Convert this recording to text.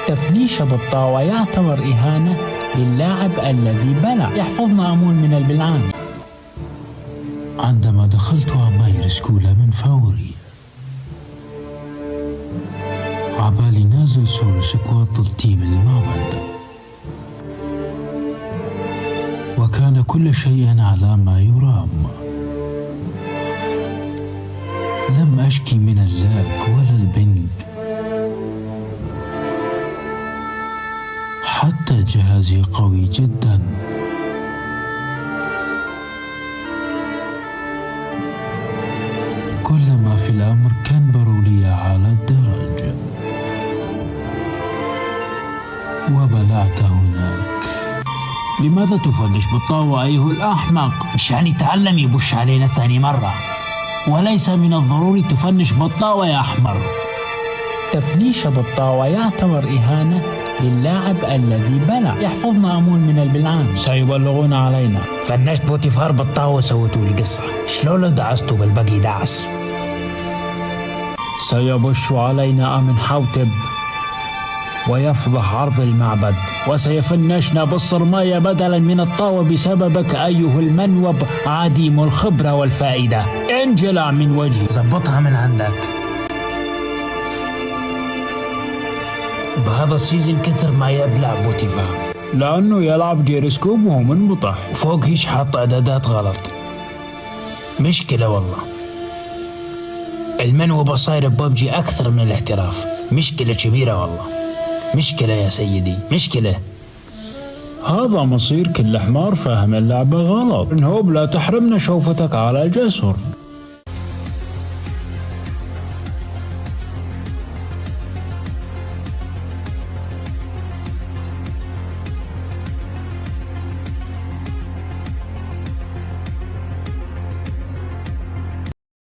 تفنيش بالطاوة يعتبر إهانة للاعب الذي بلع. يحفظنا أمون من البلعان. عندما دخلت عماير سكولا من فوري عبالي نازل سول سكوات التيم المعبد، وكان كل شيء على ما يرام. لم أشكي من اللاك ولا البنج، حتى جهازي قوي جدا. كل ما في الأمر كان برولية على الدرج، وبلعت هناك. لماذا تفنش بالطاوة أيها الأحمق؟ مشان يتعلم يبش علينا ثاني مرة، وليس من الضروري تفنش بالطاوة يا أحمر. تفنيش بالطاوة يعتبر إهانة للاعب الذي بلع. يحفظنا أمون من البلعان. سيبلغون علينا. فنشت بوتيفار بالطاوة وسويتوا لي قصة. شلون دعستوا بالبقي دعس؟ سيبش علينا أمن حوتب ويفضح عرض المعبد، وسيفنشنا بالصرماية بدلا من الطاوة بسببك أيها المنوب عديم الخبرة والفائدة. انجلع من وجهي. زبطها من عندك. بهذا السيزن كثر ما يبلع بوتيفار لأنه يلعب جيرسكوب وهو منبطح، وفوق هيش حاط إعدادات غلط. مشكلة والله. المنوبة صاير ببجي أكثر من الاحتراف. مشكلة كبيرة والله. مشكلة يا سيدي، مشكلة. هذا مصير كل حمار فاهم اللعبة غلط. نهوب لا تحرمنا شوفتك على الجسر.